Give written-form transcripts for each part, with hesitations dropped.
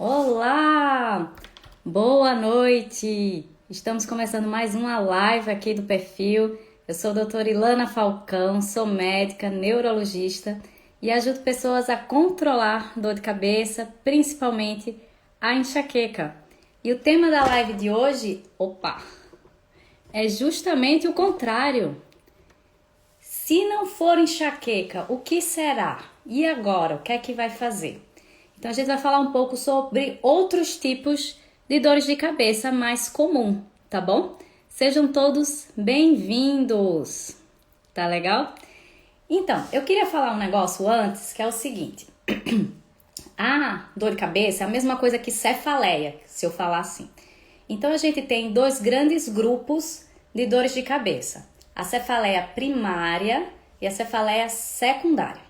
Olá! Boa noite! Estamos começando mais uma live aqui do perfil. Eu sou a doutora Ilana Falcão, sou médica, neurologista e ajudo pessoas a controlar dor de cabeça, principalmente a enxaqueca. E o tema da live de hoje, é justamente o contrário. Se não for enxaqueca, o que será? E agora, o que é que vai fazer? Então a gente vai falar um pouco sobre outros tipos de dores de cabeça mais comum, tá bom? Sejam todos bem-vindos, tá legal? Então, eu queria falar um negócio antes, que é o seguinte. A dor de cabeça é a mesma coisa que cefaleia, se eu falar assim. Então a gente tem dois grandes grupos de dores de cabeça. A cefaleia primária e a cefaleia secundária.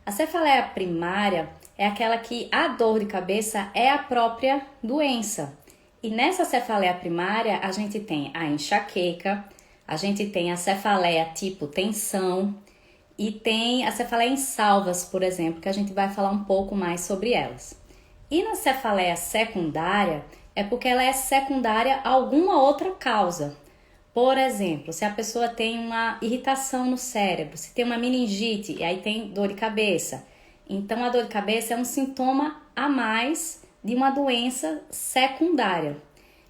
A cefaleia primária é aquela que a dor de cabeça é a própria doença. E nessa cefaleia primária a gente tem a enxaqueca, a gente tem a cefaleia tipo tensão e tem a cefaleia em salvas, por exemplo, que a gente vai falar um pouco mais sobre elas. E na cefaleia secundária é porque ela é secundária a alguma outra causa. Por exemplo, se a pessoa tem uma irritação no cérebro, se tem uma meningite e aí tem dor de cabeça. Então, a dor de cabeça é um sintoma a mais de uma doença secundária.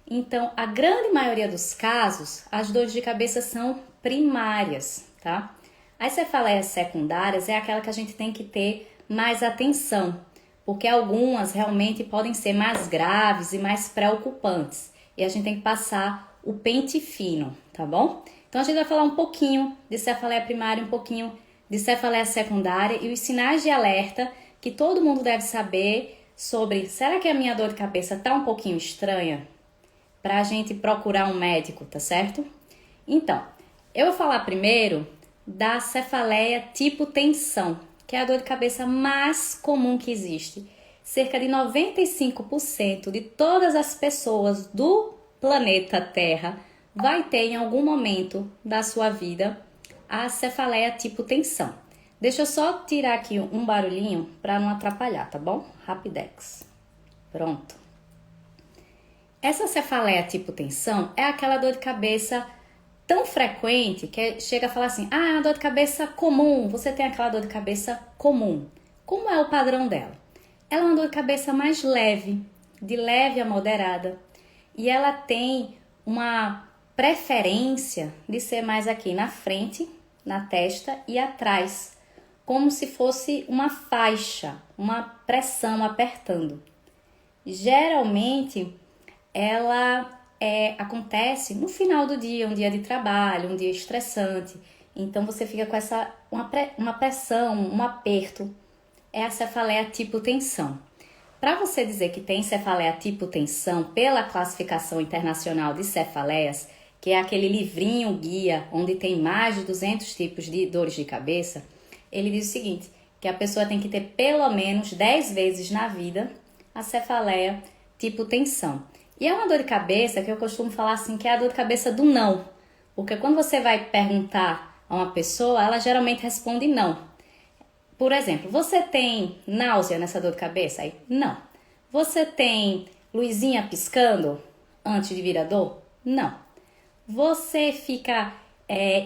Então, a grande maioria dos casos, as dores de cabeça são primárias, tá? As cefaleias secundárias é aquela que a gente tem que ter mais atenção, porque algumas realmente podem ser mais graves e mais preocupantes. E a gente tem que passar o pente fino, tá bom? Então a gente vai falar um pouquinho de cefaleia primária, um pouquinho de cefaleia secundária e os sinais de alerta que todo mundo deve saber sobre, será que a minha dor de cabeça tá um pouquinho estranha? Pra gente procurar um médico, tá certo? Então, eu vou falar primeiro da cefaleia tipo tensão, que é a dor de cabeça mais comum que existe. Cerca de 95% de todas as pessoas do planeta Terra vai ter em algum momento da sua vida a cefaleia tipo tensão. Deixa eu só tirar aqui um barulhinho para não atrapalhar, tá bom? Rapidex. Pronto. Essa cefaleia tipo tensão é aquela dor de cabeça tão frequente que chega a falar assim, é uma dor de cabeça comum, você tem aquela dor de cabeça comum. Como é o padrão dela? Ela é uma dor de cabeça mais leve, de leve a moderada, e ela tem uma preferência de ser mais aqui na frente, na testa e atrás, como se fosse uma faixa, uma pressão apertando. Geralmente, ela acontece no final do dia, um dia de trabalho, um dia estressante. Então você fica com uma pressão, um aperto. É a cefaleia tipo tensão. Para você dizer que tem cefaleia tipo tensão pela classificação internacional de cefaleias, que é aquele livrinho guia onde tem mais de 200 tipos de dores de cabeça, ele diz o seguinte, que a pessoa tem que ter pelo menos 10 vezes na vida a cefaleia tipo tensão. E é uma dor de cabeça que eu costumo falar assim, que é a dor de cabeça do não. Porque quando você vai perguntar a uma pessoa, ela geralmente responde não. Por exemplo, você tem náusea nessa dor de cabeça? Aí, não. Você tem luzinha piscando antes de vir a dor? Não. Você fica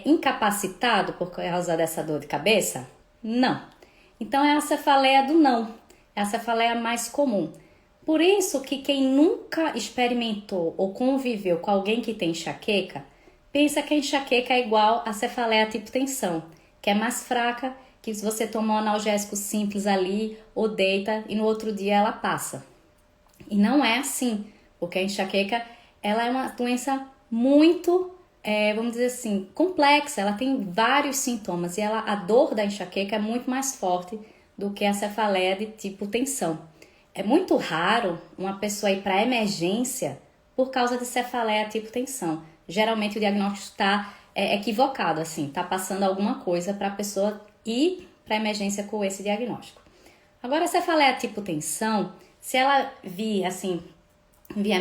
incapacitado por causa dessa dor de cabeça? Não. Então é a cefaleia do não. É a cefaleia mais comum. Por isso que quem nunca experimentou ou conviveu com alguém que tem enxaqueca, pensa que a enxaqueca é igual a cefaleia tipo tensão, que é mais fraca, que se você toma um analgésico simples ali ou deita e no outro dia ela passa. E não é assim, porque a enxaqueca ela é uma doença muito, vamos dizer assim, complexa, ela tem vários sintomas e a dor da enxaqueca é muito mais forte do que a cefaleia de tipo tensão. É muito raro uma pessoa ir para emergência por causa de cefaleia tipo tensão. Geralmente o diagnóstico está equivocado, assim, está passando alguma coisa para a pessoa ir para emergência com esse diagnóstico. Agora, a cefaleia tipo tensão, se ela vier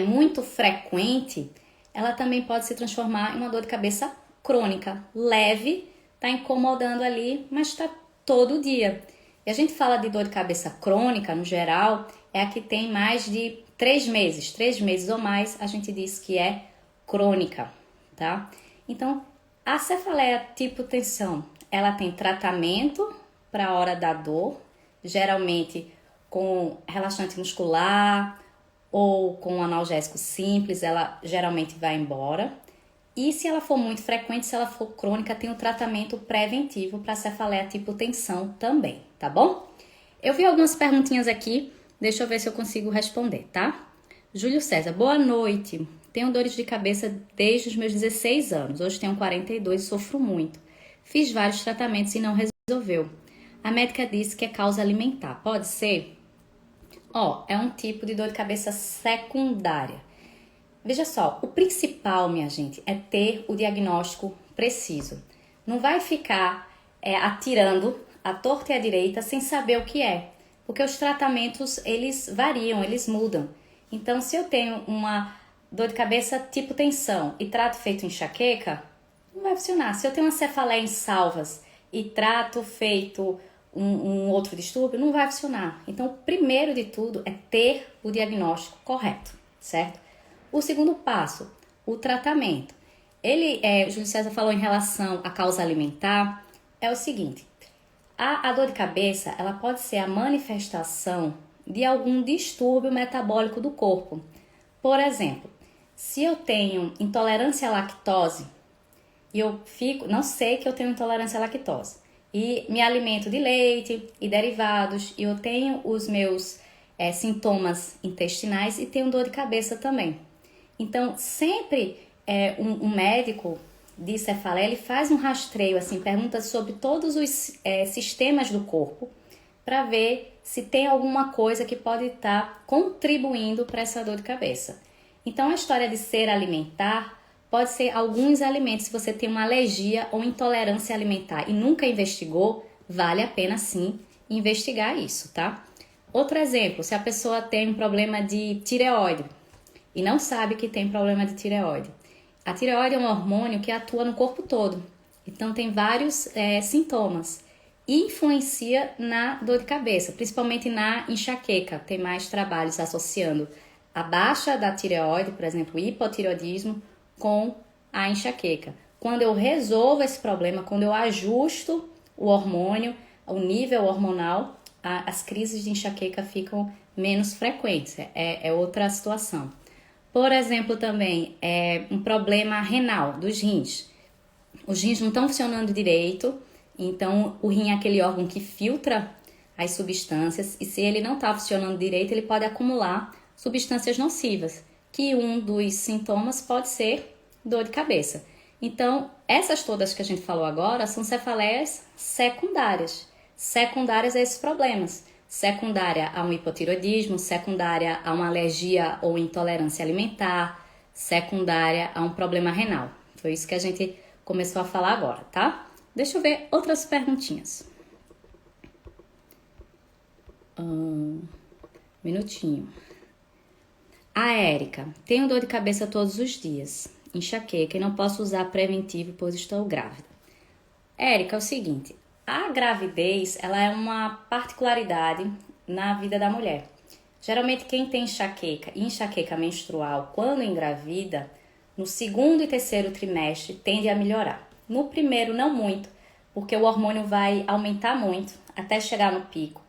muito frequente, ela também pode se transformar em uma dor de cabeça crônica, leve, está incomodando ali, mas está todo dia. E a gente fala de dor de cabeça crônica, no geral, é a que tem mais de 3 meses ou mais, a gente diz que é crônica, tá? Então, a cefaleia tipo tensão, ela tem tratamento para a hora da dor, geralmente com relaxante muscular ou com analgésico simples, ela geralmente vai embora. E se ela for muito frequente, se ela for crônica, tem o tratamento preventivo para cefaleia tipo tensão também, tá bom? Eu vi algumas perguntinhas aqui, deixa eu ver se eu consigo responder, tá? Júlio César, boa noite. Tenho dores de cabeça desde os meus 16 anos. Hoje tenho 42 e sofro muito. Fiz vários tratamentos e não resolveu. A médica disse que é causa alimentar. Pode ser? É um tipo de dor de cabeça secundária. Veja só, o principal, minha gente, é ter o diagnóstico preciso. Não vai ficar atirando à torta e à direita sem saber o que é. Porque os tratamentos, eles variam, eles mudam. Então, se eu tenho uma dor de cabeça tipo tensão e trato feito enxaqueca, não vai funcionar. Se eu tenho uma cefaleia em salvas e trato feito um outro distúrbio, não vai funcionar. Então, o primeiro de tudo é ter o diagnóstico correto, certo? O segundo passo, o tratamento. O Júlio César falou em relação à causa alimentar, é o seguinte, a dor de cabeça, ela pode ser a manifestação de algum distúrbio metabólico do corpo. Por exemplo, se eu tenho intolerância à lactose e não sei que eu tenho intolerância à lactose e me alimento de leite e derivados e eu tenho os meus sintomas intestinais e tenho dor de cabeça também. Então, sempre um médico de cefaleia, ele faz um rastreio, assim, pergunta sobre todos os sistemas do corpo para ver se tem alguma coisa que pode estar contribuindo para essa dor de cabeça. Então, a história de ser alimentar pode ser alguns alimentos. Se você tem uma alergia ou intolerância alimentar e nunca investigou, vale a pena sim investigar isso, tá? Outro exemplo, se a pessoa tem um problema de tireoide e não sabe que tem problema de tireoide. A tireoide é um hormônio que atua no corpo todo, então tem vários sintomas e influencia na dor de cabeça, principalmente na enxaqueca. Tem mais trabalhos associando a baixa da tireoide, por exemplo, o hipotireoidismo, com a enxaqueca. Quando eu resolvo esse problema, quando eu ajusto o hormônio, o nível hormonal, as crises de enxaqueca ficam menos frequentes, é outra situação. Por exemplo, também um problema renal dos rins. Os rins não estão funcionando direito, então o rim é aquele órgão que filtra as substâncias e se ele não está funcionando direito, ele pode acumular substâncias nocivas, que um dos sintomas pode ser dor de cabeça. Então, essas todas que a gente falou agora são cefaleias secundárias a esses problemas. Secundária a um hipotireoidismo, secundária a uma alergia ou intolerância alimentar, secundária a um problema renal. Foi isso que a gente começou a falar agora, tá? Deixa eu ver outras perguntinhas. Minutinho. A Érica, tenho dor de cabeça todos os dias, enxaqueca e não posso usar preventivo pois estou grávida. Érica, é o seguinte, a gravidez, ela é uma particularidade na vida da mulher. Geralmente quem tem enxaqueca e enxaqueca menstrual, quando engravida, no segundo e terceiro trimestre tende a melhorar. No primeiro não muito, porque o hormônio vai aumentar muito até chegar no pico.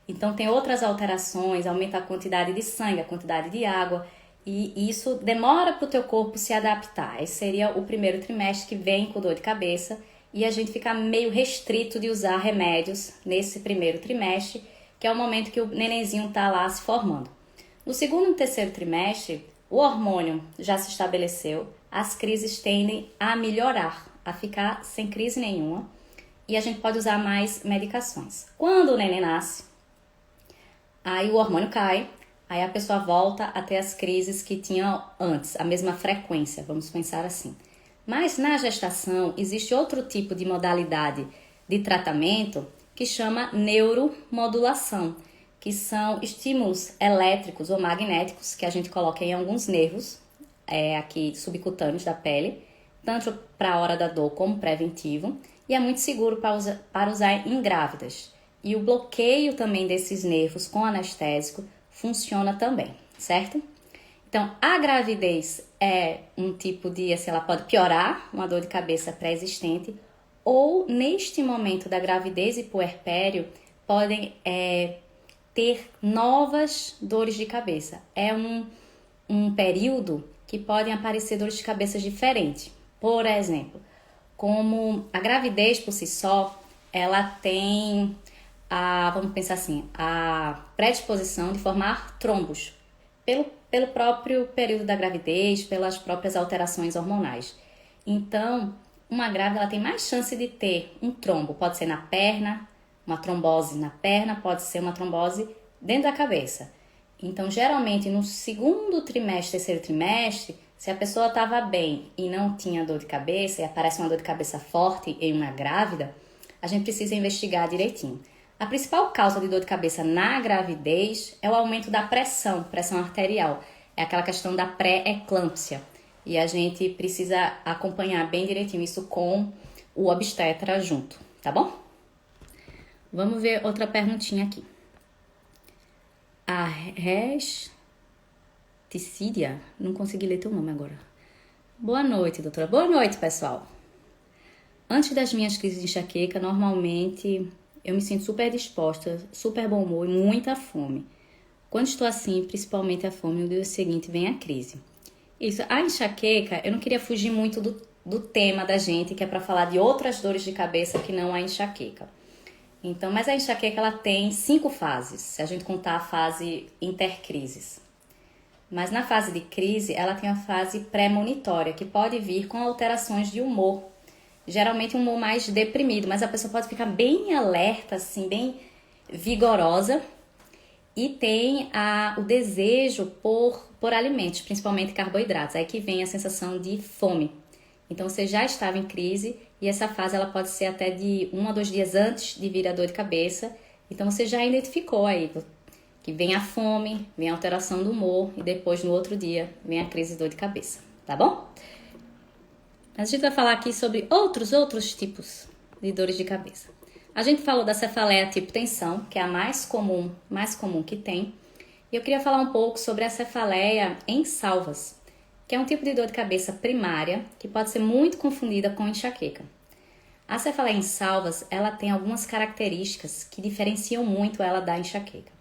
Então tem outras alterações, aumenta a quantidade de sangue, a quantidade de água e isso demora para o teu corpo se adaptar. Esse seria o primeiro trimestre que vem com dor de cabeça e a gente fica meio restrito de usar remédios nesse primeiro trimestre, que é o momento que o nenenzinho está lá se formando. No segundo e terceiro trimestre, o hormônio já se estabeleceu, as crises tendem a melhorar, a ficar sem crise nenhuma e a gente pode usar mais medicações. Quando o neném nasce, aí o hormônio cai, aí a pessoa volta a ter as crises que tinha antes, a mesma frequência, vamos pensar assim. Mas na gestação existe outro tipo de modalidade de tratamento que chama neuromodulação, que são estímulos elétricos ou magnéticos que a gente coloca em alguns nervos aqui subcutâneos da pele, tanto para a hora da dor como preventivo, e é muito seguro para usar em grávidas. E o bloqueio também desses nervos com anestésico funciona também, certo? Então, a gravidez é um tipo de, assim, ela pode piorar uma dor de cabeça pré-existente, ou neste momento da gravidez e puerpério podem ter novas dores de cabeça. É um período que podem aparecer dores de cabeça diferentes. Por exemplo, como a gravidez por si só, ela tem vamos pensar assim, a predisposição de formar trombos pelo próprio período da gravidez, pelas próprias alterações hormonais. Então, uma grávida ela tem mais chance de ter um trombo, pode ser na perna, uma trombose na perna, pode ser uma trombose dentro da cabeça. Então, geralmente, no segundo trimestre, terceiro trimestre, se a pessoa estava bem e não tinha dor de cabeça, e aparece uma dor de cabeça forte em uma grávida, a gente precisa investigar direitinho. A principal causa de dor de cabeça na gravidez é o aumento da pressão arterial. É aquela questão da pré-eclâmpsia. E a gente precisa acompanhar bem direitinho isso com o obstetra junto, tá bom? Vamos ver outra perguntinha aqui. A Resticídia, não consegui ler teu nome agora. Boa noite, doutora. Boa noite, pessoal. Antes das minhas crises de enxaqueca, normalmente eu me sinto super disposta, super bom humor e muita fome. Quando estou assim, principalmente a fome, no dia seguinte vem a crise. Isso, a enxaqueca, eu não queria fugir muito do tema da gente, que é para falar de outras dores de cabeça que não a enxaqueca. Então, mas a enxaqueca ela tem 5 fases, se a gente contar a fase intercrises. Mas na fase de crise, ela tem a fase pré-monitória, que pode vir com alterações de humor. Geralmente um humor mais deprimido, mas a pessoa pode ficar bem alerta, assim, bem vigorosa. E tem o desejo por alimentos, principalmente carboidratos. Aí que vem a sensação de fome. Então você já estava em crise e essa fase ela pode ser até de 1 a 2 dias antes de vir a dor de cabeça. Então você já identificou aí que vem a fome, vem a alteração do humor e depois no outro dia vem a crise de dor de cabeça, tá bom? Mas a gente vai falar aqui sobre outros tipos de dores de cabeça. A gente falou da cefaleia tipo tensão, que é a mais comum que tem. E eu queria falar um pouco sobre a cefaleia em salvas, que é um tipo de dor de cabeça primária que pode ser muito confundida com enxaqueca. A cefaleia em salvas, ela tem algumas características que diferenciam muito ela da enxaqueca.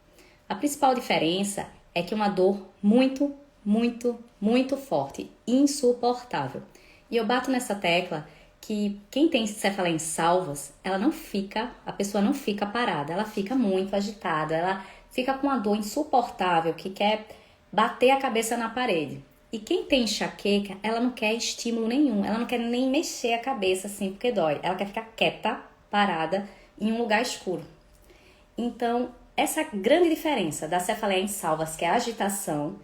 A principal diferença é que é uma dor muito, muito, muito forte, insuportável. E eu bato nessa tecla que quem tem cefaleia em salvas, a pessoa não fica parada, ela fica muito agitada, ela fica com uma dor insuportável que quer bater a cabeça na parede. E quem tem enxaqueca, ela não quer estímulo nenhum, ela não quer nem mexer a cabeça assim porque dói, ela quer ficar quieta, parada, em um lugar escuro. Então, essa grande diferença da cefaleia em salvas, que é a agitação,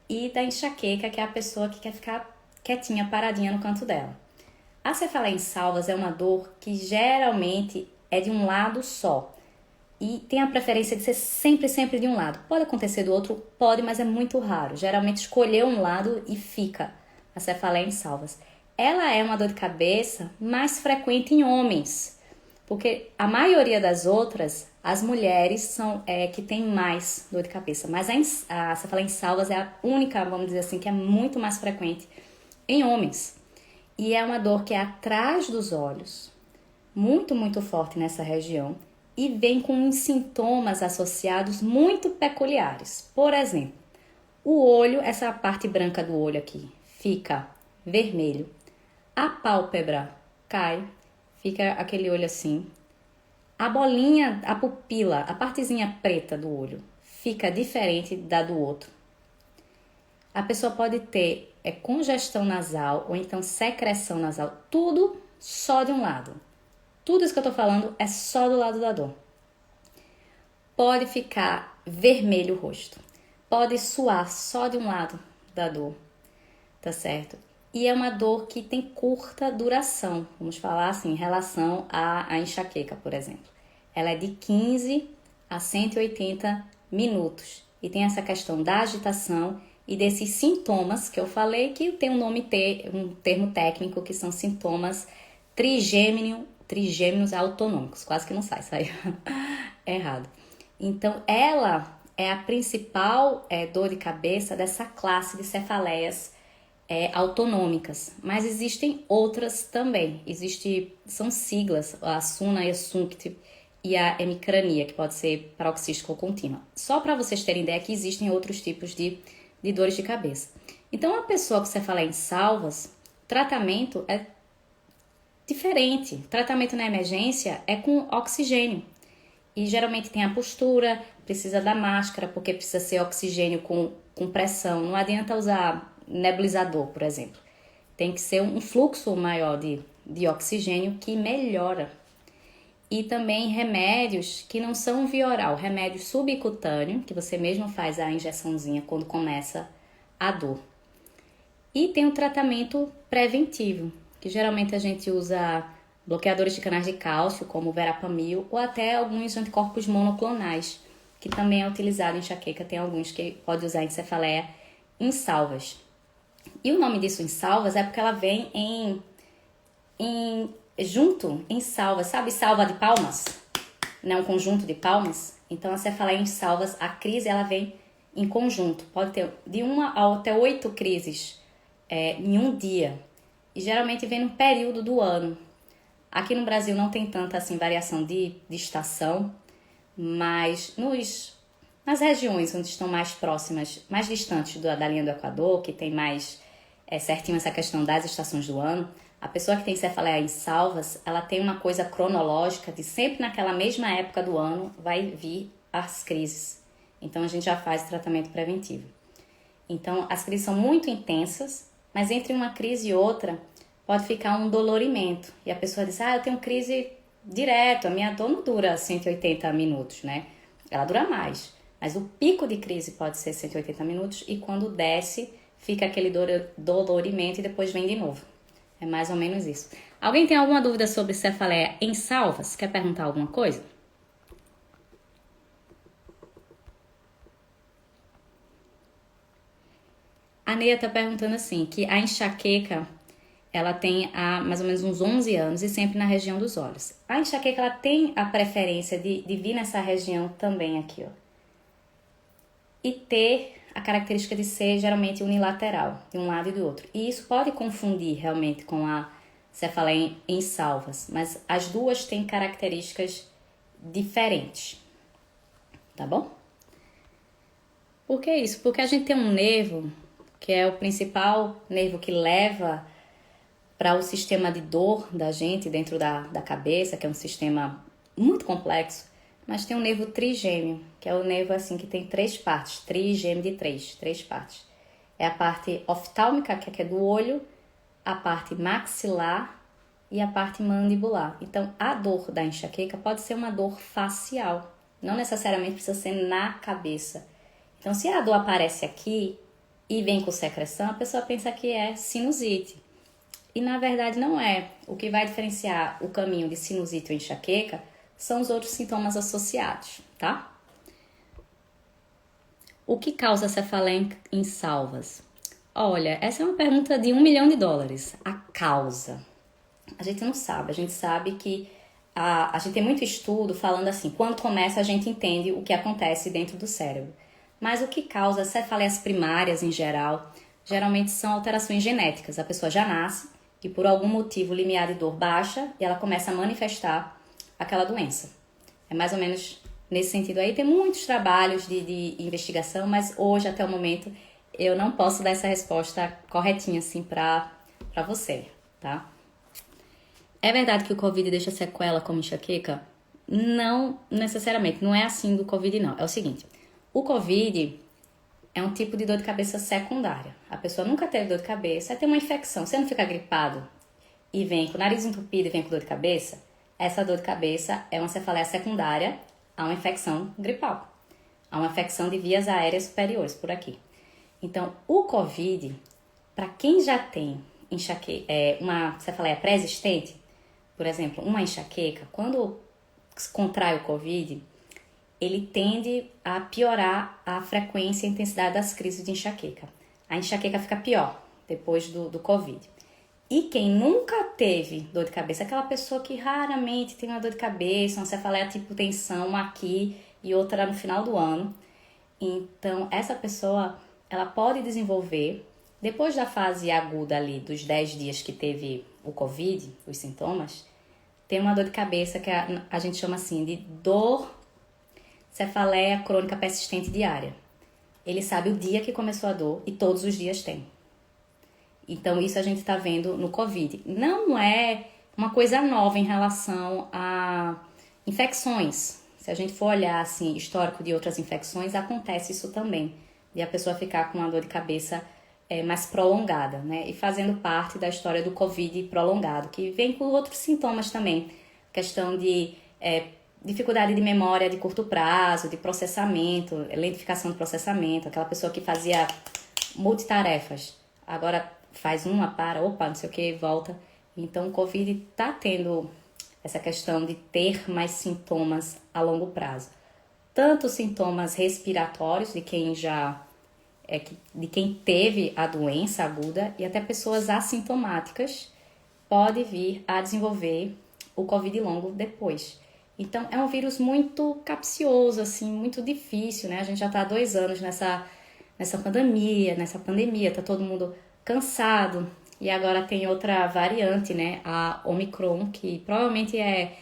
e da enxaqueca, que é a pessoa que quer ficar quietinha, paradinha no canto dela. A cefaleia em salvas é uma dor que geralmente é de um lado só e tem a preferência de ser sempre de um lado. Pode acontecer do outro? Pode, mas é muito raro. Geralmente escolher um lado e fica a cefaleia em salvas. Ela é uma dor de cabeça mais frequente em homens, porque a maioria das outras, as mulheres são que tem mais dor de cabeça, mas a cefaleia em salvas é a única, vamos dizer assim, que é muito mais frequente em homens. E é uma dor que é atrás dos olhos, muito, muito forte nessa região, e vem com uns sintomas associados muito peculiares. Por exemplo, o olho, essa parte branca do olho aqui, fica vermelho. A pálpebra cai, fica aquele olho assim. A bolinha, a pupila, a partezinha preta do olho, fica diferente da do outro. A pessoa pode ter congestão nasal ou então secreção nasal, tudo só de um lado. Tudo isso que eu tô falando é só do lado da dor. Pode ficar vermelho o rosto. Pode suar só de um lado da dor, tá certo? E é uma dor que tem curta duração, vamos falar assim, em relação à enxaqueca, por exemplo. Ela é de 15 a 180 minutos e tem essa questão da agitação e desses sintomas que eu falei, que tem um termo técnico, que são sintomas trigêmeos autonômicos. Quase que não sai errado. Então, ela é a principal dor de cabeça dessa classe de cefaleias autonômicas, mas existem outras também. São siglas, a SUNA e a SUNCT e a hemicrania, que pode ser paroxística ou contínua. Só para vocês terem ideia que existem outros tipos de dores de cabeça. Então, a pessoa com cefaleia insalvas, o tratamento é diferente. O tratamento na emergência é com oxigênio. E geralmente tem a postura, precisa da máscara, porque precisa ser oxigênio com pressão. Não adianta usar nebulizador, por exemplo. Tem que ser um fluxo maior de oxigênio que melhora. E também remédios que não são via oral, remédio subcutâneo, que você mesmo faz a injeçãozinha quando começa a dor. E tem o tratamento preventivo, que geralmente a gente usa bloqueadores de canais de cálcio, como o verapamil, ou até alguns anticorpos monoclonais, que também é utilizado em enxaqueca. Tem alguns que pode usar em cefaleia insalvas. E o nome disso insalvas é porque ela vem junto em salvas, sabe salva de palmas? Né? Um conjunto de palmas. Então a cefaleia insalvas, a crise ela vem em conjunto. Pode ter de 1 até 8 crises em um dia. E geralmente vem no período do ano. Aqui no Brasil não tem tanta assim, variação de estação, mas nas regiões onde estão mais próximas, mais distantes da linha do Equador, que tem mais certinho essa questão das estações do ano, a pessoa que tem cefaleia insalvas, ela tem uma coisa cronológica de sempre naquela mesma época do ano vai vir as crises. Então a gente já faz tratamento preventivo. Então as crises são muito intensas, mas entre uma crise e outra pode ficar um dolorimento. E a pessoa diz, eu tenho crise direto, a minha dor não dura 180 minutos, né? Ela dura mais. Mas o pico de crise pode ser 180 minutos e quando desce, fica aquele dolorimento e depois vem de novo. É mais ou menos isso. Alguém tem alguma dúvida sobre cefaleia insalvas? Quer perguntar alguma coisa? A Neia está perguntando assim, que a enxaqueca, ela tem há mais ou menos uns 11 anos e sempre na região dos olhos. A enxaqueca, ela tem a preferência de vir nessa região também aqui, ó. E ter a característica de ser geralmente unilateral, de um lado e do outro. E isso pode confundir realmente com a cefaleia insalvas, mas as duas têm características diferentes, tá bom? Por que isso? Porque a gente tem um nervo, que é o principal nervo que leva para o sistema de dor da gente dentro da cabeça, que é um sistema muito complexo, mas tem um nervo trigêmeo, que é o nervo assim que tem 3 partes, trigêmeo de 3 partes. É a parte oftálmica, que é do olho, a parte maxilar e a parte mandibular. Então, a dor da enxaqueca pode ser uma dor facial, não necessariamente precisa ser na cabeça. Então, se a dor aparece aqui e vem com secreção, a pessoa pensa que é sinusite. E na verdade não é. O que vai diferenciar o caminho de sinusite ou enxaqueca são os outros sintomas associados, tá? O que causa cefaleia insalvas? Olha, essa é uma pergunta de $1 milhão. A causa. A gente não sabe. A gente sabe que a gente tem muito estudo falando assim, quando começa a gente entende o que acontece dentro do cérebro. Mas o que causa cefaleias primárias em geral, geralmente são alterações genéticas. A pessoa já nasce e por algum motivo o limiar de dor baixa e ela começa a manifestar aquela doença. É mais ou menos nesse sentido aí. Tem muitos trabalhos de investigação, mas hoje, até o momento, eu não posso dar essa resposta corretinha assim pra você, tá? É verdade que o Covid deixa sequela como enxaqueca? Não necessariamente, não é assim do Covid não. É o seguinte, o Covid é um tipo de dor de cabeça secundária. A pessoa nunca teve dor de cabeça, tem uma infecção. Você não fica gripado e vem com o nariz entupido e vem com dor de cabeça, essa dor de cabeça é uma cefaleia secundária a uma infecção gripal, a uma infecção de vias aéreas superiores por aqui. Então, o Covid, para quem já tem uma cefaleia pré-existente, por exemplo, uma enxaqueca, quando contrai o Covid, ele tende a piorar a frequência e a intensidade das crises de enxaqueca. A enxaqueca fica pior depois do Covid. E quem nunca teve dor de cabeça, aquela pessoa que raramente tem uma dor de cabeça, uma cefaleia tipo tensão, uma aqui e outra no final do ano, Então, essa pessoa, ela pode desenvolver, depois da fase aguda ali, dos 10 dias que teve o Covid, os sintomas, tem uma dor de cabeça que a gente chama assim de dor cefaleia crônica persistente diária. Ele sabe o dia que começou a dor e todos os dias tem. Então, isso a gente está vendo no Covid. Não é uma coisa nova em relação a infecções. Se a gente for olhar assim, histórico de outras infecções, acontece isso também. De a pessoa ficar com uma dor de cabeça mais prolongada, né? E fazendo parte da história do Covid prolongado, que vem com outros sintomas também. Questão de dificuldade de memória de curto prazo, de processamento, lentificação do processamento, aquela pessoa que fazia multitarefas, agora faz uma, opa, não sei o que, volta. Então, o Covid está tendo essa questão de ter mais sintomas a longo prazo. Tanto sintomas respiratórios de quem de quem teve a doença aguda e até pessoas assintomáticas pode vir a desenvolver o Covid longo depois. Então, é um vírus muito capcioso, assim, muito difícil, né? A gente já está há 2 anos nessa pandemia, tá todo mundo cansado. E agora tem outra variante, né? A Omicron, que provavelmente é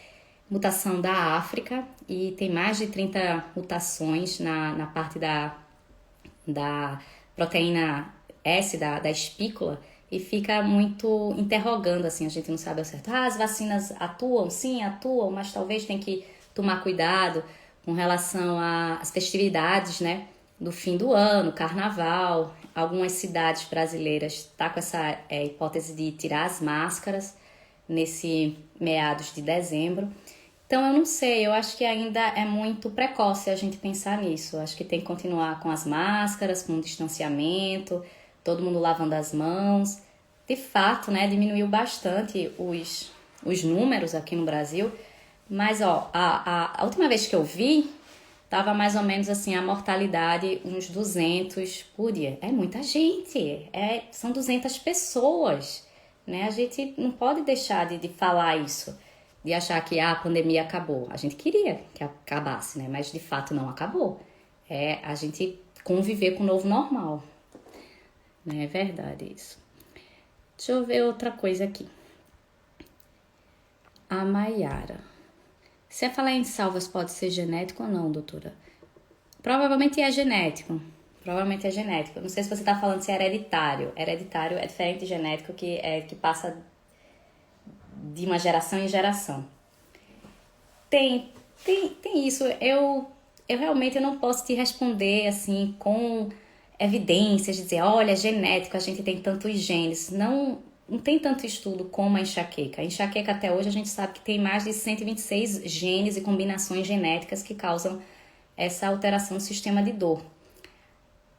mutação da África e tem mais de 30 mutações na parte da proteína S, da espícula, e fica muito interrogando, assim, a gente não sabe ao certo. As vacinas atuam? Sim, atuam, mas talvez tem que tomar cuidado com relação às festividades, né, do fim do ano, carnaval. Algumas cidades brasileiras estão com essa hipótese de tirar as máscaras nesse meados de dezembro. Então, eu não sei, eu acho que ainda é muito precoce a gente pensar nisso. Eu acho que tem que continuar com as máscaras, com o distanciamento, todo mundo lavando as mãos. De fato, né, diminuiu bastante os números aqui no Brasil. Mas, ó, a última vez que eu vi, tava mais ou menos assim, a mortalidade, uns 200 por dia. É muita gente, são 200 pessoas, né? A gente não pode deixar de falar isso, de achar que a pandemia acabou. A gente queria que acabasse, né? Mas de fato não acabou. É a gente conviver com o novo normal. Né? É verdade isso. Deixa eu ver outra coisa aqui. A Maiara. Se é falar em salvas pode ser genético ou não, doutora? Provavelmente é genético. Provavelmente é genético. Não sei se você está falando se é hereditário. Hereditário é diferente de genético, que passa de uma geração em geração. Tem isso. Eu realmente não posso te responder assim com evidências, de dizer, olha, é genético, a gente tem tantos genes. Não tem tanto estudo como a enxaqueca. A enxaqueca até hoje a gente sabe que tem mais de 126 genes e combinações genéticas que causam essa alteração no sistema de dor.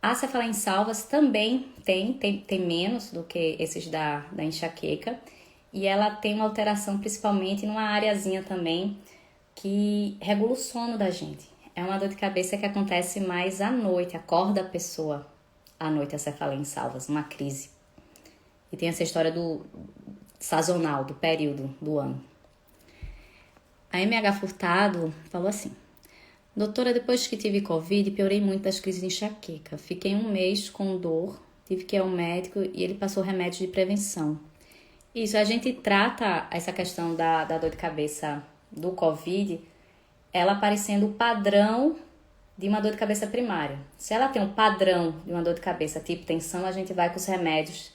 A cefaleia em salvas também tem menos do que esses da enxaqueca, e ela tem uma alteração principalmente numa areazinha também que regula o sono da gente. É uma dor de cabeça que acontece mais à noite, acorda a pessoa à noite, a cefaleia em salvas, uma crise. E tem essa história do sazonal, do período do ano. A MH Furtado falou assim: doutora, depois que tive Covid, piorei muito das crises de enxaqueca. Fiquei 1 mês com dor, tive que ir ao médico e ele passou remédios de prevenção. Isso, a gente trata essa questão da dor de cabeça do Covid, ela aparecendo o padrão de uma dor de cabeça primária. Se ela tem um padrão de uma dor de cabeça tipo tensão, a gente vai com os remédios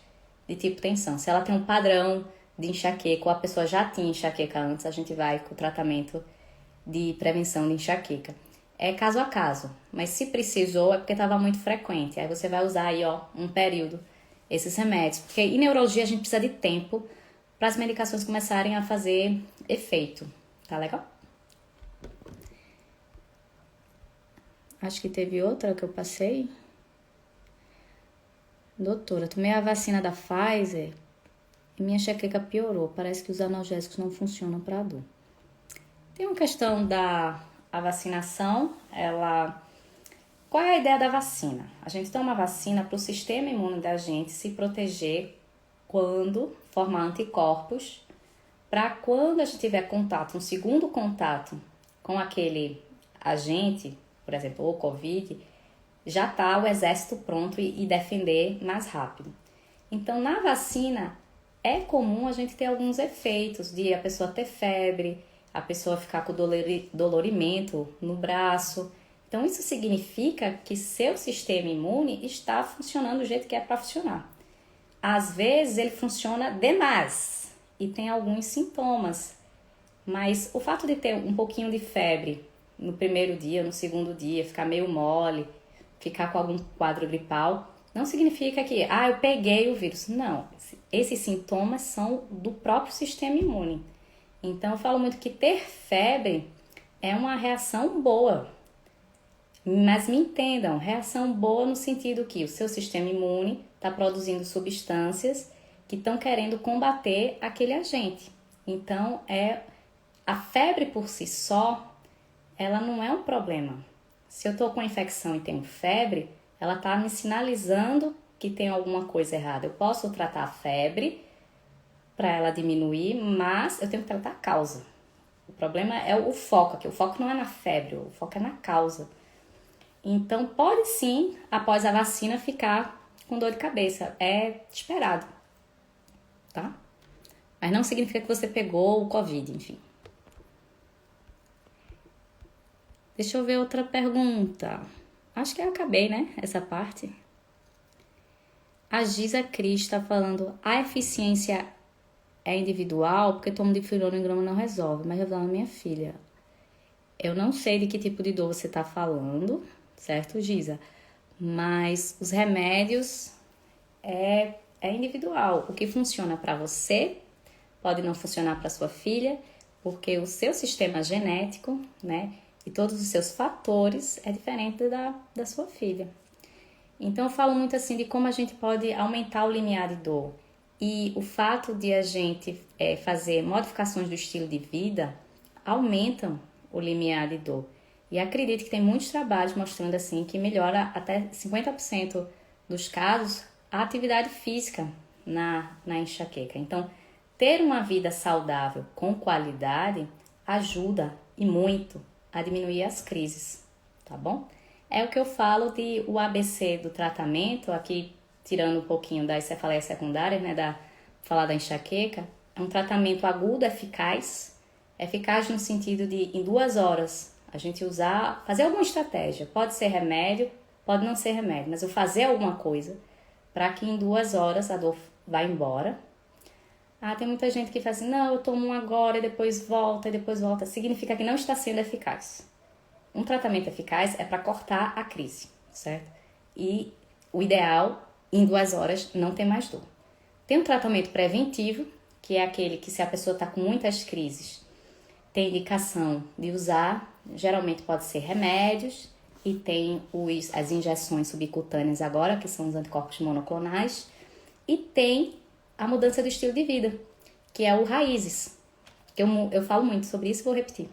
de tipo tensão. Se ela tem um padrão de enxaqueca ou a pessoa já tinha enxaqueca antes, a gente vai com o tratamento de prevenção de enxaqueca. É caso a caso, mas se precisou é porque estava muito frequente. Aí você vai usar aí, um período esses remédios. Porque em neurologia a gente precisa de tempo para as medicações começarem a fazer efeito. Tá legal? Acho que teve outra que eu passei. Doutora, tomei a vacina da Pfizer e minha enxaqueca piorou. Parece que os analgésicos não funcionam para dor. Tem uma questão da vacinação. Qual é a ideia da vacina? A gente toma a vacina para o sistema imune da gente se proteger quando formar anticorpos, para quando a gente tiver contato, um segundo contato com aquele agente, por exemplo, o Covid, já está o exército pronto e defender mais rápido. Então, na vacina, é comum a gente ter alguns efeitos de a pessoa ter febre, a pessoa ficar com dolorimento no braço. Então, isso significa que seu sistema imune está funcionando do jeito que é para funcionar. Às vezes, ele funciona demais e tem alguns sintomas, mas o fato de ter um pouquinho de febre no primeiro dia, no segundo dia, ficar meio mole, ficar com algum quadro gripal, não significa que, eu peguei o vírus. Não, esses sintomas são do próprio sistema imune. Então, eu falo muito que ter febre é uma reação boa. Mas me entendam, reação boa no sentido que o seu sistema imune está produzindo substâncias que estão querendo combater aquele agente. Então, a febre por si só, ela não é um problema. Se eu estou com infecção e tenho febre, ela está me sinalizando que tem alguma coisa errada. Eu posso tratar a febre para ela diminuir, mas eu tenho que tratar a causa. O problema é o foco aqui. O foco não é na febre, o foco é na causa. Então, pode sim, após a vacina, ficar com dor de cabeça. É esperado, tá? Mas não significa que você pegou o Covid, enfim. Deixa eu ver outra pergunta. Acho que eu acabei, né? Essa parte. A Giza Cris está falando, a eficiência é individual, porque tomo difirona em grama não resolve, mas eu vou dar na minha filha. Eu não sei de que tipo de dor você está falando, certo, Giza? Mas os remédios é individual. O que funciona para você pode não funcionar para sua filha, porque o seu sistema genético, né, e todos os seus fatores é diferente da sua filha. Então eu falo muito assim de como a gente pode aumentar o limiar de dor. E o fato de a gente fazer modificações do estilo de vida aumentam o limiar de dor. E acredito que tem muitos trabalhos mostrando assim que melhora até 50% dos casos a atividade física na enxaqueca. Então, ter uma vida saudável com qualidade ajuda e muito a diminuir as crises, tá bom? É o que eu falo de o ABC do tratamento, aqui tirando um pouquinho das cefaleias secundárias, né, falar da enxaqueca, é um tratamento agudo, eficaz no sentido de em 2 horas a gente fazer alguma estratégia, pode ser remédio, pode não ser remédio, mas eu fazer alguma coisa para que em 2 horas a dor vá embora. Tem muita gente que fala assim, não, eu tomo um agora e depois volta, significa que não está sendo eficaz. Um tratamento eficaz é para cortar a crise, certo? E o ideal, em 2 horas, não ter mais dor. Tem um tratamento preventivo, que é aquele que se a pessoa está com muitas crises, tem indicação de usar, geralmente pode ser remédios, e tem as injeções subcutâneas agora, que são os anticorpos monoclonais, e tem a mudança do estilo de vida, que é o Raízes, que eu falo muito sobre isso e vou repetir.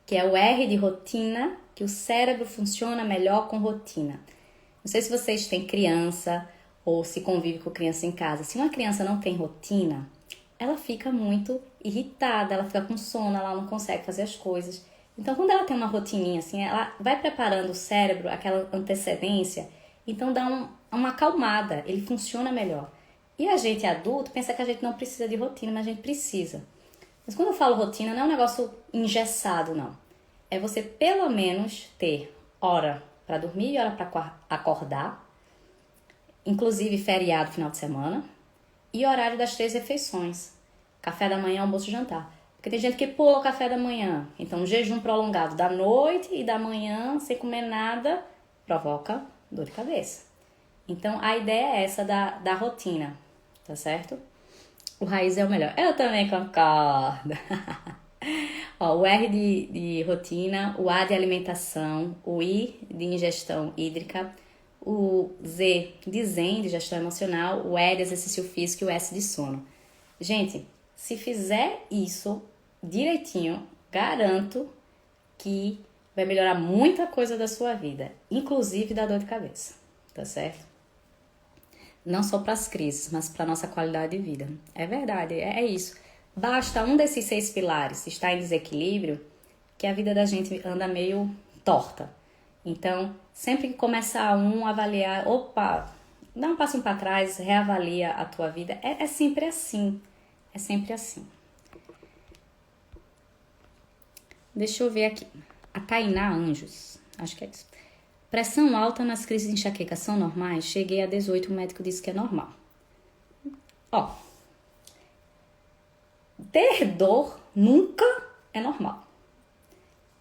Que é o R de rotina, que o cérebro funciona melhor com rotina. Não sei se vocês têm criança ou se convive com criança em casa. Se uma criança não tem rotina, ela fica muito irritada, ela fica com sono, ela não consegue fazer as coisas. Então, quando ela tem uma rotininha assim, ela vai preparando o cérebro, aquela antecedência, então dá uma acalmada, ele funciona melhor. E a gente adulto pensa que a gente não precisa de rotina, mas a gente precisa. Mas quando eu falo rotina, não é um negócio engessado, não. É você pelo menos ter hora para dormir e hora para acordar, inclusive feriado, final de semana, e horário das 3 refeições. Café da manhã, almoço e jantar. Porque tem gente que pula o café da manhã. Então, um jejum prolongado da noite e da manhã, sem comer nada, provoca dor de cabeça. Então, a ideia é essa da rotina, tá certo? O Raiz é o melhor. Eu também concordo. Ó, o R de rotina, o A de alimentação, o I de ingestão hídrica, o Z de zen, de gestão emocional, o E de exercício físico e o S de sono. Gente, se fizer isso direitinho, garanto que vai melhorar muita coisa da sua vida, inclusive da dor de cabeça, tá certo? Não só para as crises, mas para a nossa qualidade de vida. É verdade, é isso. Basta um desses 6 pilares estar em desequilíbrio que a vida da gente anda meio torta. Então, sempre que começar avaliar, opa, dá um passinho para trás, reavalia a tua vida. É sempre assim, é sempre assim. Deixa eu ver aqui. A Tainá Anjos, acho que é isso. Pressão alta nas crises de enxaqueca são normais? Cheguei a 18, o médico disse que é normal. Ó, ter dor nunca é normal.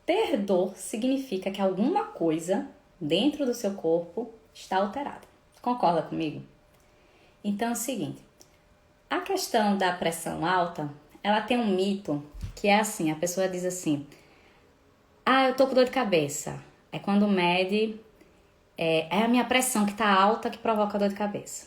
Ter dor significa que alguma coisa dentro do seu corpo está alterada. Concorda comigo? Então é o seguinte, a questão da pressão alta, ela tem um mito que é assim, a pessoa diz assim, eu tô com dor de cabeça. É quando mede, é a minha pressão que tá alta que provoca dor de cabeça.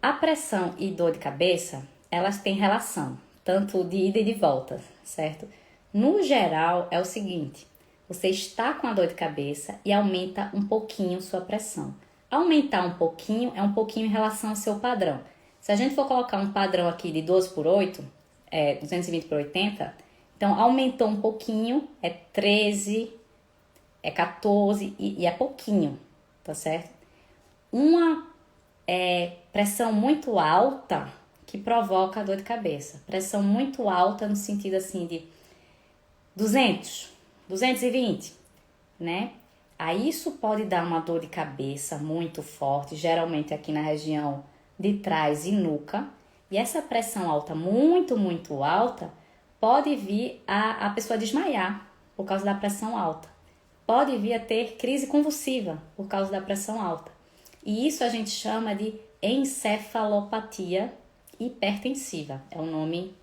A pressão e dor de cabeça, elas têm relação, tanto de ida e de volta, certo? No geral, é o seguinte, você está com a dor de cabeça e aumenta um pouquinho sua pressão. Aumentar um pouquinho é um pouquinho em relação ao seu padrão. Se a gente for colocar um padrão aqui de 12/8, 220/80, então aumentou um pouquinho, é 13, é 14 e é pouquinho, tá certo? Uma pressão muito alta que provoca dor de cabeça. Pressão muito alta no sentido assim de 200, 220, né? Aí isso pode dar uma dor de cabeça muito forte, geralmente aqui na região de trás e nuca. E essa pressão alta, muito, muito alta, pode vir a pessoa desmaiar por causa da pressão alta. Pode vir a ter crise convulsiva por causa da pressão alta. E isso a gente chama de encefalopatia hipertensiva. É o nome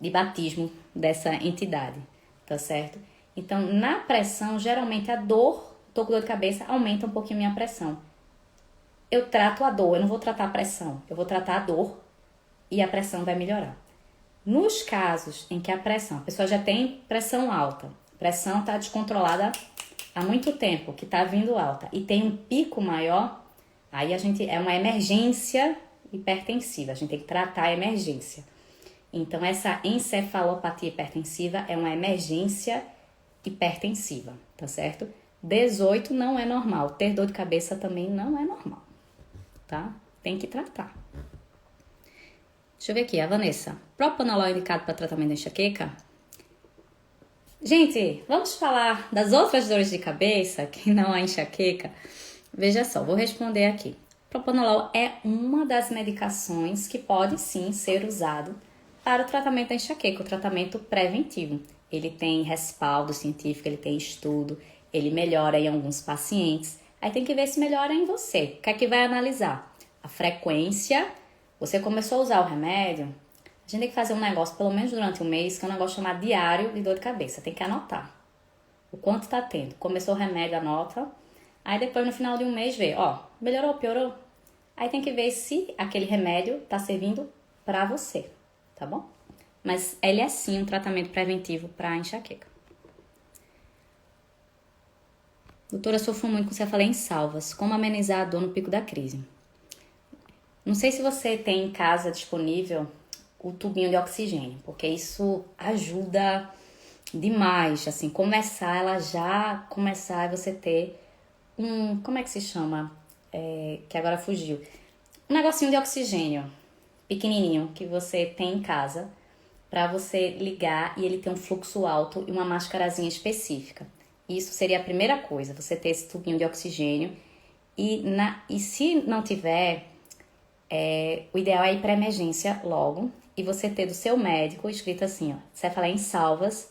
de batismo dessa entidade, tá certo? Então, na pressão, geralmente a dor, tô com dor de cabeça, aumenta um pouquinho a minha pressão. Eu trato a dor, eu não vou tratar a pressão, eu vou tratar a dor e a pressão vai melhorar. Nos casos em que a pessoa já tem pressão alta, a pressão está descontrolada há muito tempo, que está vindo alta, e tem um pico maior, aí é uma emergência hipertensiva, a gente tem que tratar a emergência. Então, essa encefalopatia hipertensiva é uma emergência hipertensiva, tá certo? 18 não é normal, ter dor de cabeça também não é normal, tá? Tem que tratar. Deixa eu ver aqui, a Vanessa. Propanolol é indicado para tratamento da enxaqueca? Gente, vamos falar das outras dores de cabeça, que não a enxaqueca? Veja só, vou responder aqui. Propanolol é uma das medicações que pode sim ser usado para o tratamento da enxaqueca, o tratamento preventivo. Ele tem respaldo científico, ele tem estudo, ele melhora em alguns pacientes. Aí tem que ver se melhora em você. O que é que vai analisar? A frequência. Você começou a usar o remédio, a gente tem que fazer um negócio, pelo menos durante um mês, que é um negócio chamado diário de dor de cabeça. Tem que anotar o quanto tá tendo. Começou o remédio, anota. Aí depois, no final de um mês, vê, melhorou, piorou. Aí tem que ver se aquele remédio tá servindo pra você, tá bom? Mas ele é sim um tratamento preventivo pra enxaqueca. Doutora, sofro muito com cefaleia em salvas. Como amenizar a dor no pico da crise? Não sei se você tem em casa disponível o tubinho de oxigênio, porque isso ajuda demais, assim, começar e você ter como é que se chama? Que agora fugiu. Um negocinho de oxigênio pequenininho que você tem em casa para você ligar e ele ter um fluxo alto e uma máscarazinha específica. Isso seria a primeira coisa, você ter esse tubinho de oxigênio e se não tiver, o ideal é ir para emergência logo e você ter do seu médico escrito assim, cefaleia em salvas,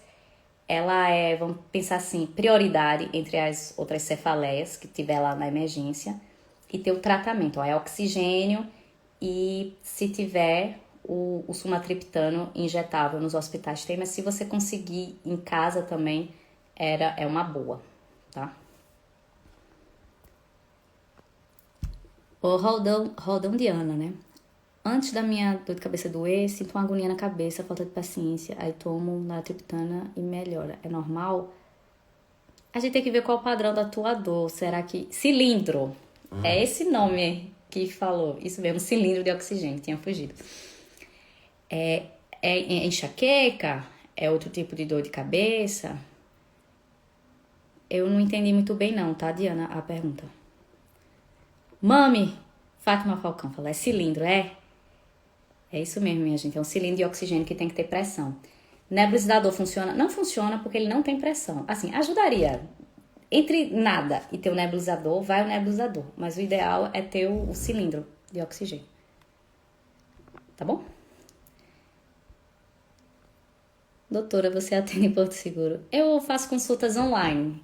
ela vamos pensar assim, prioridade entre as outras cefaleias que tiver lá na emergência e ter o tratamento, é oxigênio e se tiver o sumatriptano injetável nos hospitais tem, mas se você conseguir em casa também, é uma boa, tá? O Roldão Diana, né? Antes da minha dor de cabeça doer, sinto uma agonia na cabeça, falta de paciência. Aí tomo natriptana e melhora. É normal? A gente tem que ver qual é o padrão da tua dor. Será que... Cilindro. É esse nome que falou. Isso mesmo, cilindro de oxigênio. Tinha fugido. É enxaqueca? É outro tipo de dor de cabeça? Eu não entendi muito bem não, tá, Diana, a pergunta. Mami, Fátima Falcão fala, é cilindro, é? É isso mesmo, minha gente, é um cilindro de oxigênio que tem que ter pressão. Nebulizador funciona? Não funciona porque ele não tem pressão. Assim, ajudaria. Entre nada e ter o nebulizador, vai o nebulizador. Mas o ideal é ter o cilindro de oxigênio. Tá bom? Doutora, você atende em Porto Seguro? Eu faço consultas online.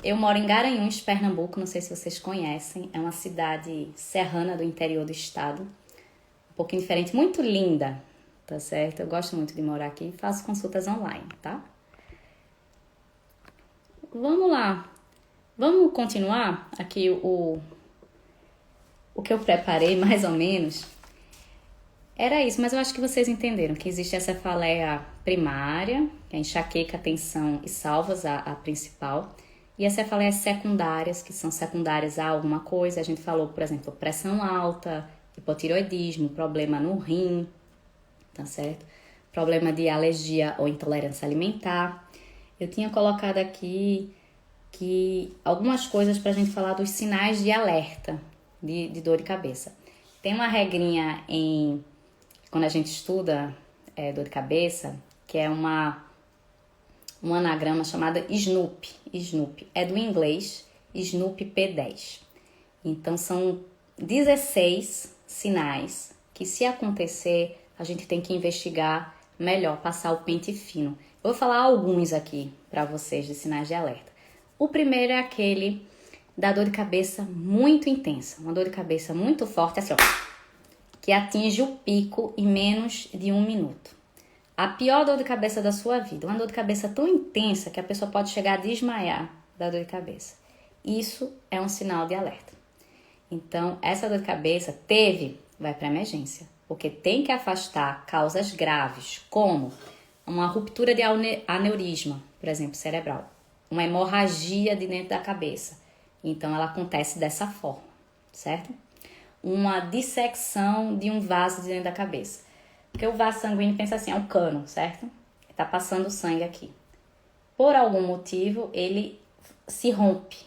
Eu moro em Garanhuns, Pernambuco, não sei se vocês conhecem. É uma cidade serrana do interior do estado. Um pouquinho diferente, muito linda, tá certo? Eu gosto muito de morar aqui e faço consultas online, tá? Vamos lá. Vamos continuar aqui o que eu preparei, mais ou menos. Era isso, mas eu acho que vocês entenderam que existe a cefaleia primária, que é enxaqueca, tensão e salvas, a principal. E as cefaleias secundárias, que são secundárias a alguma coisa. A gente falou, por exemplo, pressão alta, hipotireoidismo, problema no rim, tá certo? Problema de alergia ou intolerância alimentar. Eu tinha colocado aqui que algumas coisas para a gente falar dos sinais de alerta de dor de cabeça. Tem uma regrinha quando a gente estuda dor de cabeça, que é um anagrama chamado SNOOP. SNOOP é do inglês SNOOP P10. Então são 16 sinais que, se acontecer, a gente tem que investigar melhor, passar o pente fino. Eu vou falar alguns aqui para vocês de sinais de alerta. O primeiro é aquele da dor de cabeça muito intensa, uma dor de cabeça muito forte, assim, ó, que atinge o pico em menos de 1 minuto. A pior dor de cabeça da sua vida, uma dor de cabeça tão intensa que a pessoa pode chegar a desmaiar da dor de cabeça. Isso é um sinal de alerta. Então, essa dor de cabeça vai para emergência, porque tem que afastar causas graves, como uma ruptura de aneurisma, por exemplo, cerebral, uma hemorragia de dentro da cabeça. Então, ela acontece dessa forma, certo? Uma dissecção de um vaso de dentro da cabeça. Porque o vaso sanguíneo, pensa assim, é um cano, certo? Tá passando sangue aqui. Por algum motivo, ele se rompe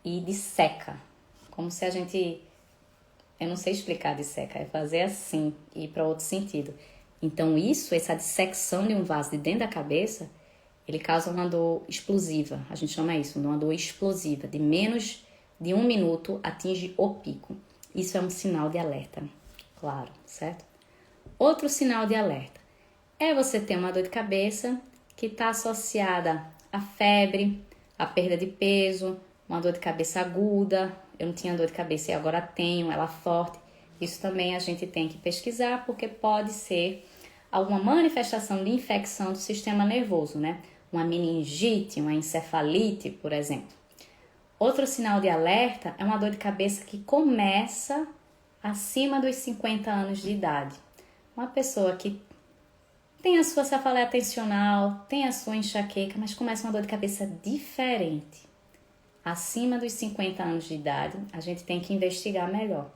e disseca. Como se a gente... Eu não sei explicar disseca, é fazer assim e ir para outro sentido. Então, essa dissecção de um vaso de dentro da cabeça, ele causa uma dor explosiva. A gente chama isso de uma dor explosiva. De menos de 1 minuto, atinge o pico. Isso é um sinal de alerta, claro, certo? Outro sinal de alerta é você ter uma dor de cabeça que está associada à febre, à perda de peso, uma dor de cabeça aguda. Eu não tinha dor de cabeça e agora tenho, ela forte. Isso também a gente tem que pesquisar, porque pode ser alguma manifestação de infecção do sistema nervoso, né? Uma meningite, uma encefalite, por exemplo. Outro sinal de alerta é uma dor de cabeça que começa acima dos 50 anos de idade. Uma pessoa que tem a sua cefaleia tensional, tem a sua enxaqueca, mas começa uma dor de cabeça diferente. Acima dos 50 anos de idade, a gente tem que investigar melhor.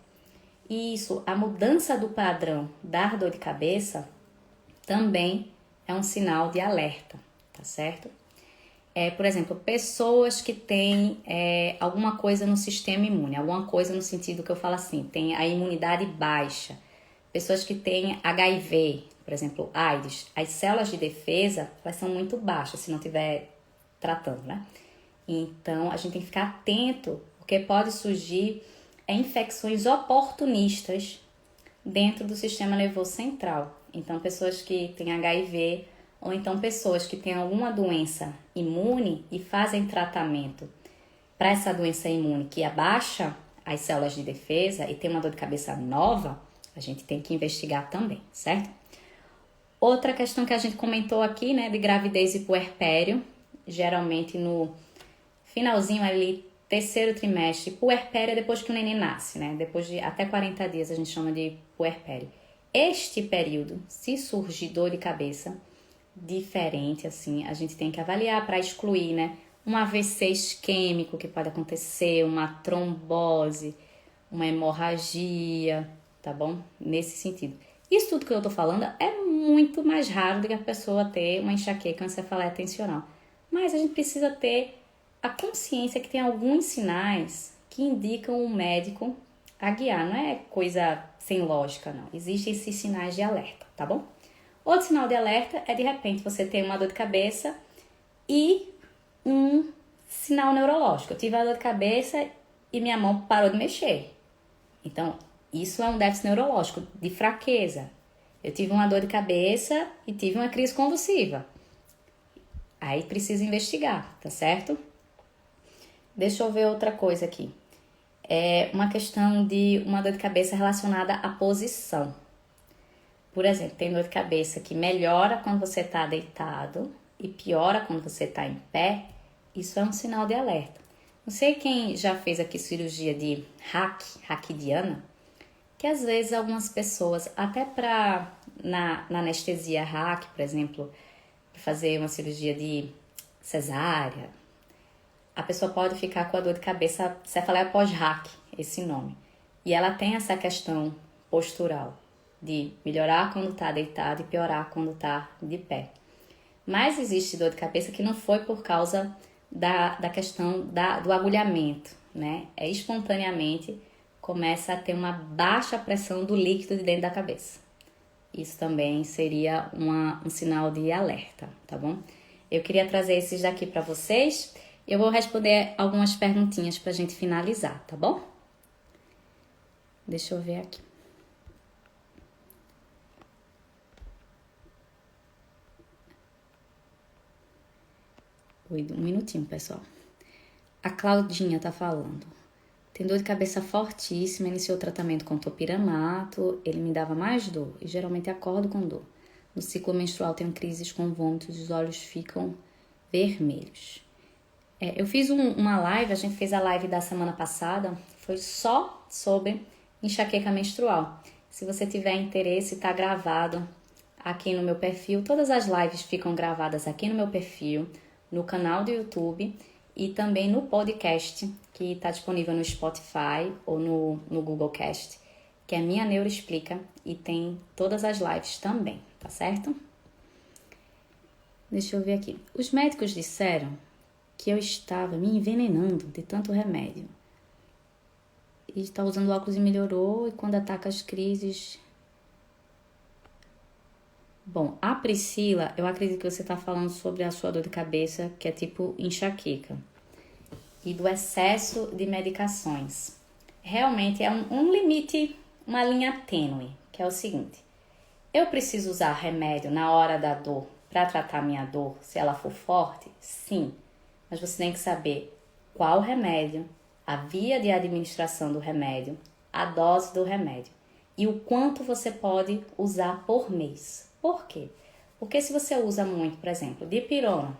E isso, a mudança do padrão da dor de cabeça também é um sinal de alerta, tá certo? Por exemplo, pessoas que têm alguma coisa no sistema imune, alguma coisa no sentido que eu falo assim, tem a imunidade baixa. Pessoas que têm HIV, por exemplo, AIDS, as células de defesa, elas são muito baixas se não estiver tratando, né? Então, a gente tem que ficar atento, porque pode surgir infecções oportunistas dentro do sistema nervoso central. Então, pessoas que têm HIV, ou então pessoas que têm alguma doença imune e fazem tratamento para essa doença imune que abaixa as células de defesa e tem uma dor de cabeça nova, a gente tem que investigar também, certo? Outra questão que a gente comentou aqui, né, de gravidez e puerpério, geralmente no finalzinho ali, 3º trimestre, puerpério é depois que o neném nasce, né? Depois de até 40 dias a gente chama de puerpério. Este período, se surgir dor de cabeça diferente, assim, a gente tem que avaliar para excluir, né? Um AVC isquêmico que pode acontecer, uma trombose, uma hemorragia, tá bom? Nesse sentido. Isso tudo que eu tô falando é muito mais raro do que a pessoa ter uma enxaqueca, uma cefaleia tensional. Mas a gente precisa ter a consciência que tem alguns sinais que indicam o médico a guiar. Não é coisa sem lógica, não. Existem esses sinais de alerta, tá bom? Outro sinal de alerta é, de repente, você ter uma dor de cabeça e um sinal neurológico. Eu tive uma dor de cabeça e minha mão parou de mexer. Então, isso é um déficit neurológico, de fraqueza. Eu tive uma dor de cabeça e tive uma crise convulsiva. Aí precisa investigar, tá certo? Deixa eu ver outra coisa aqui. É uma questão de uma dor de cabeça relacionada à posição. Por exemplo, tem dor de cabeça que melhora quando você está deitado e piora quando você está em pé. Isso é um sinal de alerta. Não sei quem já fez aqui cirurgia de raquidiana, que às vezes algumas pessoas, até na anestesia hack, por exemplo, para fazer uma cirurgia de cesárea, a pessoa pode ficar com a dor de cabeça, cefaleia pós-hack, esse nome. E ela tem essa questão postural, de melhorar quando está deitado e piorar quando está de pé. Mas existe dor de cabeça que não foi por causa da questão do agulhamento, né? Espontaneamente começa a ter uma baixa pressão do líquido de dentro da cabeça. Isso também seria um sinal de alerta, tá bom? Eu queria trazer esses daqui para vocês. Eu vou responder algumas perguntinhas para a gente finalizar, tá bom? Deixa eu ver aqui. Um minutinho, pessoal. A Claudinha tá falando. Tem dor de cabeça fortíssima, iniciou o tratamento com topiramato, ele me dava mais dor e geralmente acordo com dor. No ciclo menstrual tenho crises com vômitos, os olhos ficam vermelhos. Eu fiz uma live, a gente fez a live da semana passada, foi só sobre enxaqueca menstrual. Se você tiver interesse, tá gravado aqui no meu perfil. Todas as lives ficam gravadas aqui no meu perfil, no canal do YouTube e também no podcast, que está disponível no Spotify ou no Google Cast, que é Minha Neuro Explica, e tem todas as lives também, tá certo? Deixa eu ver aqui. Os médicos disseram que eu estava me envenenando de tanto remédio. E está usando óculos e melhorou, e quando ataca as crises... Bom, a Priscila, eu acredito que você está falando sobre a sua dor de cabeça, que é tipo enxaqueca, e do excesso de medicações. Realmente é um limite, uma linha tênue, que é o seguinte: eu preciso usar remédio na hora da dor para tratar minha dor, se ela for forte? Sim, mas você tem que saber qual remédio, a via de administração do remédio, a dose do remédio e o quanto você pode usar por mês. Por quê? Porque se você usa muito, por exemplo, dipirona,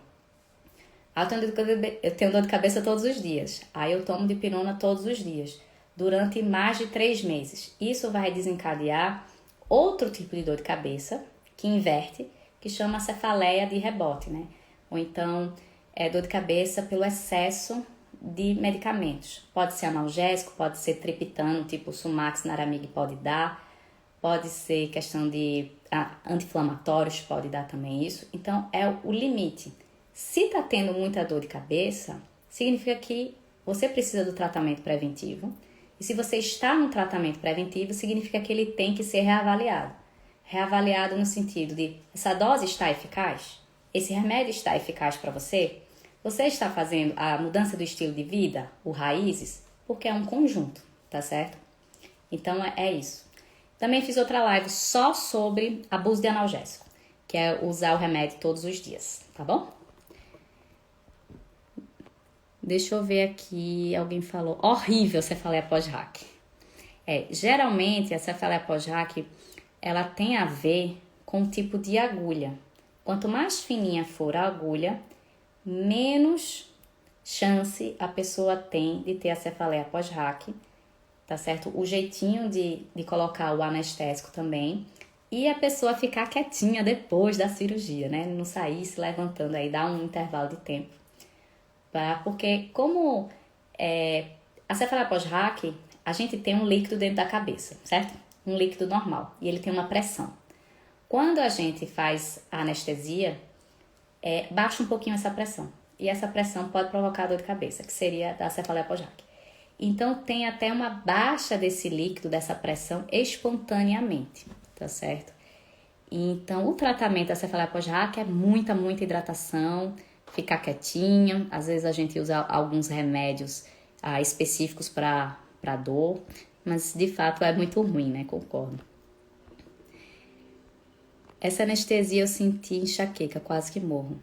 eu tenho dor de cabeça todos os dias, aí eu tomo dipirona todos os dias, durante mais de 3 meses. Isso vai desencadear outro tipo de dor de cabeça, que inverte, que chama cefaleia de rebote, né? Ou então, dor de cabeça pelo excesso de medicamentos. Pode ser analgésico, pode ser triptano, tipo Sumax, Naramig pode dar, pode ser questão de anti-inflamatórios, pode dar também isso. Então, é o limite. Se tá tendo muita dor de cabeça, significa que você precisa do tratamento preventivo. E se você está no tratamento preventivo, significa que ele tem que ser reavaliado. Reavaliado no sentido de, essa dose está eficaz? Esse remédio está eficaz para você? Você está fazendo a mudança do estilo de vida, o raízes? Porque é um conjunto, tá certo? Então, é isso. Também fiz outra live só sobre abuso de analgésico, que é usar o remédio todos os dias, tá bom? Deixa eu ver aqui, alguém falou, horrível cefaleia pós-hack. Geralmente a cefaleia pós-hack, ela tem a ver com o tipo de agulha. Quanto mais fininha for a agulha, menos chance a pessoa tem de ter a cefaleia pós-hack, tá certo? O jeitinho de colocar o anestésico também. E a pessoa ficar quietinha depois da cirurgia, né? Não sair se levantando aí, dar um intervalo de tempo. Porque como a cefaleia pós-hack, a gente tem um líquido dentro da cabeça, certo? Um líquido normal. E ele tem uma pressão. Quando a gente faz a anestesia, baixa um pouquinho essa pressão. e essa pressão pode provocar dor de cabeça, que seria da cefaleia apogeática. Então, tem até uma baixa desse líquido, dessa pressão, espontaneamente, tá certo? Então, o tratamento da cefaleia apogeática é muita hidratação, ficar quietinha. Às vezes a gente usa alguns remédios específicos para dor, mas de fato é muito ruim, né? Concordo. Essa anestesia eu senti enxaqueca, quase que morro.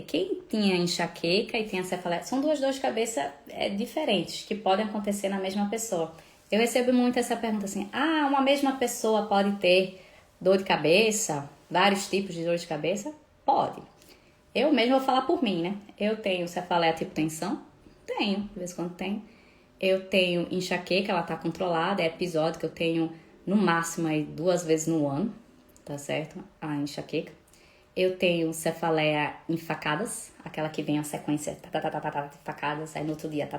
Quem tinha enxaqueca e tem a cefaleia, são duas dores de cabeça diferentes, que podem acontecer na mesma pessoa. Eu recebo muito essa pergunta assim, uma mesma pessoa pode ter dor de cabeça, vários tipos de dor de cabeça? Pode. Eu mesmo vou falar por mim, né? Eu tenho cefaleia tipo tensão? Tenho, de vez em quando tenho. Eu tenho enxaqueca, ela tá controlada, é episódio que eu tenho no máximo aí 2 vezes no ano, tá certo? A enxaqueca. Eu tenho cefaleia em facadas, aquela que vem a sequência de facadas, aí no outro dia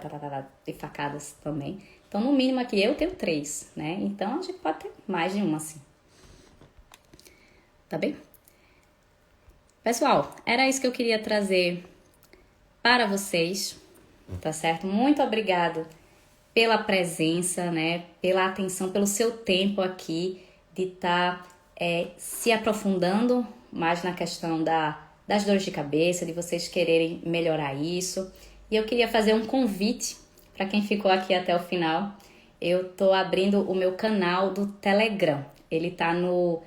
de facadas também. Então, no mínimo aqui eu tenho 3, né? Então, a gente pode ter mais de uma, assim. Tá bem? Pessoal, era isso que eu queria trazer para vocês, tá certo? Muito obrigado pela presença, né? Pela atenção, pelo seu tempo aqui de estar se aprofundando mais na questão das dores de cabeça, de vocês quererem melhorar isso. E eu queria fazer um convite para quem ficou aqui até o final. Eu tô abrindo o meu canal do Telegram. Ele tá no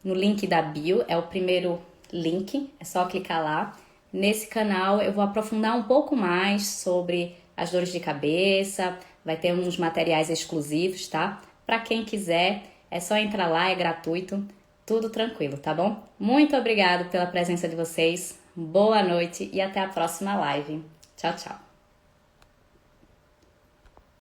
link da bio, é o primeiro link, é só clicar lá. Nesse canal eu vou aprofundar um pouco mais sobre as dores de cabeça, vai ter uns materiais exclusivos, tá? Para quem quiser, é só entrar lá, é gratuito, tudo tranquilo, tá bom? Muito obrigado pela presença de vocês, boa noite e até a próxima live. Tchau, tchau.